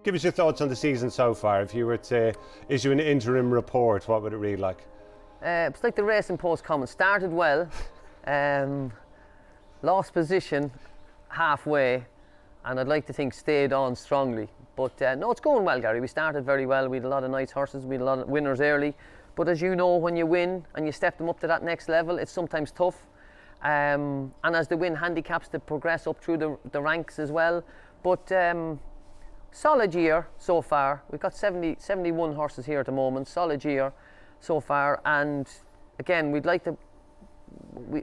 Give us your thoughts on the season so far. If you were to issue an interim report, what would it read like? It's like the Racing Post comment. Started well, lost position halfway, and I'd like to think stayed on strongly. But no, it's going well, Gary. We started very well. We had a lot of nice horses. We had a lot of winners early. But as you know, when you win and you step them up to that next level, it's sometimes tough. And as they win handicaps, they progress up through the ranks as well. But solid year so far. We've got 71 horses here at the moment. Solid year so far. And again, we'd like to...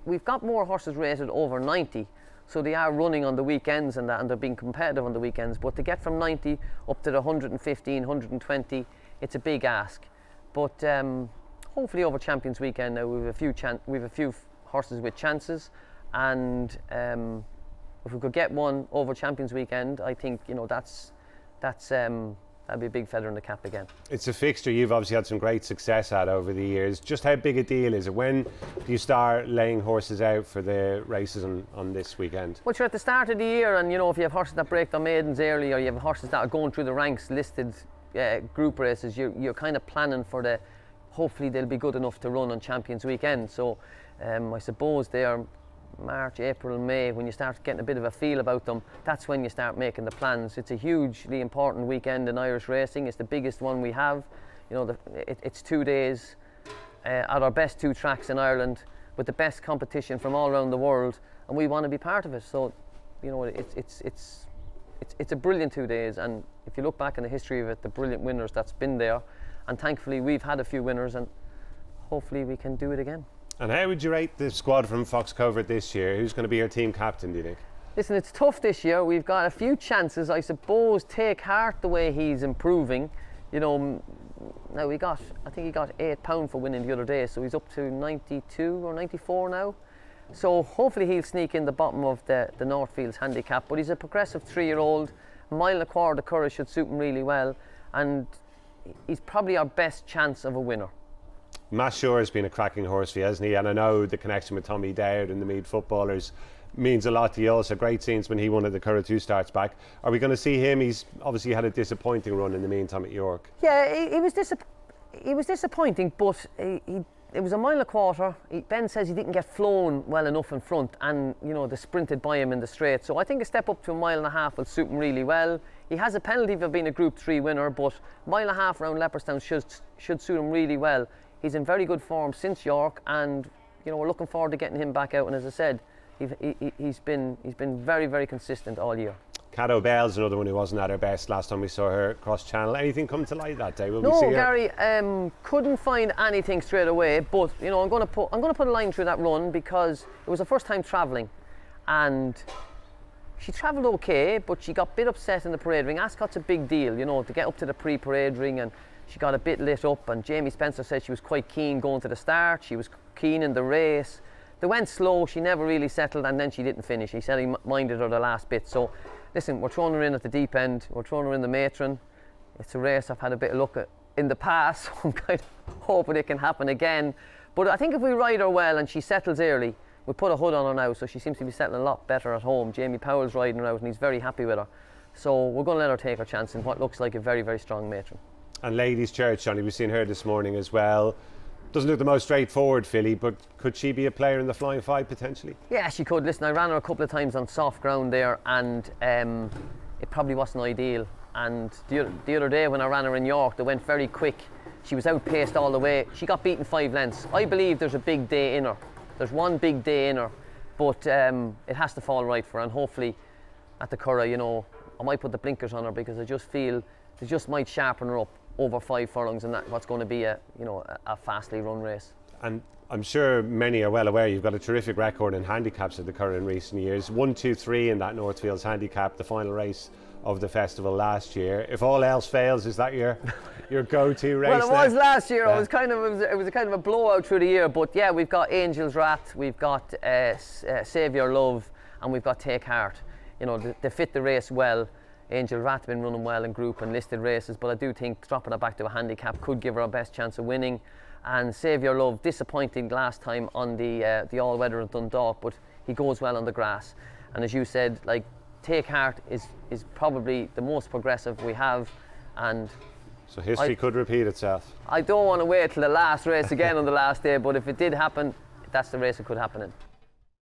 We've got more horses rated over 90. So they are running on the weekends and that, and they're being competitive on the weekends. But to get from 90 up to the 115, 120, it's a big ask. But hopefully over Champions Weekend now we've a few horses with chances, and if we could get one over Champions Weekend, I think that'd be a big feather in the cap again. It's a fixture you've obviously had some great success at over the years. Just how big a deal is it? When do you start laying horses out for the races on this weekend? Well, you're at the start of the year, and if you have horses that break their maidens early, or you have horses that are going through the ranks listed group races, you're kind of planning for hopefully they'll be good enough to run on Champions Weekend. So I suppose they are March, April, May, when you start getting a bit of a feel about them, that's when you start making the plans. It's a hugely important weekend in Irish racing. It's the biggest one we have. It's 2 days at our best 2 tracks in Ireland with the best competition from all around the world, and we want to be part of it. So it's a brilliant 2 days, and if you look back in the history of it, the brilliant winners that's been there, and thankfully we've had a few winners, and hopefully we can do it again. And how would you rate the squad from Fox Covert this year? Who's going to be your team captain, do you think? Listen, it's tough this year. We've got a few chances. I suppose Take Heart, the way he's improving, now I think he got £8 for winning the other day, so he's up to 92 or 94 now. So hopefully he'll sneak in the bottom of the Northfields handicap. But he's a progressive 3-year-old. A mile and a quarter the Curragh should suit him really well, and he's probably our best chance of a winner. Matt Shore has been a cracking horse for you, hasn't he? And I know the connection with Tommy Dowd and the Meath footballers means a lot to you also. Great scenes when he won at the Curragh 2 starts back. Are we going to see him? He's obviously had a disappointing run in the meantime at York. Yeah, he was disappointing, but it was a mile and a quarter. Ben says he didn't get flown well enough in front, and they sprinted by him in the straight. So I think a step up to a mile and a half will suit him really well. He has a penalty for being a Group 3 winner, but a mile and a half around Leopardstown should suit him really well. He's in very good form since York, and we're looking forward to getting him back out. And as I said, he's been very, very consistent all year. Cat O'Bell's another one who wasn't at her best last time we saw her cross channel. Anything come to light that day? Will we see her? Gary, couldn't find anything straight away. But I'm going to put a line through that run because it was her first time travelling, and she travelled okay, but she got a bit upset in the parade ring. Ascot's a big deal, to get up to the pre-parade ring, and she got a bit lit up, and Jamie Spencer said she was quite keen going to the start. She was keen in the race. They went slow, she never really settled, and then she didn't finish. He said he minded her the last bit. So listen, we're throwing her in at the deep end. We're throwing her in the matron. It's a race I've had a bit of luck at in the past, so I'm kind of hoping it can happen again. But I think if we ride her well and she settles early, we'll put a hood on her now, so she seems to be settling a lot better at home. Jamie Powell's riding her out and he's very happy with her. So we're going to let her take her chance in what looks like a very, very strong matron. And Ladies Church, Johnny, we've seen her this morning as well. Doesn't look the most straightforward filly, but could she be a player in the Flying Five potentially? Yeah, she could. Listen, I ran her a couple of times on soft ground there, and it probably wasn't ideal. And the other day when I ran her in York, they went very quick. She was outpaced all the way. She got beaten 5 lengths. I believe there's a big day in her. There's one big day in her, but it has to fall right for her. And hopefully at the Curragh, I might put the blinkers on her, because I just feel they just might sharpen her up over 5 furlongs, and that's what's going to be a fastly run race. And I'm sure many are well aware you've got a terrific record in handicaps at the Curragh in recent years. 1, 2, 3 in that Northfields handicap, the final race of the festival last year. If all else fails, is that your go-to race? Well, it was last year. Yeah. It was a kind of a blowout through the year. But yeah, we've got Angel's Wrath, we've got Saviour Love, and we've got Take Heart. They fit the race well. Angel Rat been running well in group and listed races, but I do think dropping her back to a handicap could give her our best chance of winning. And Saviour Love, disappointing last time on the all-weather at Dundalk, but he goes well on the grass. And as you said, like, Take Heart is probably the most progressive we have, and so history could repeat itself. I don't want to wait till the last race again on the last day, but if it did happen, that's the race it could happen in.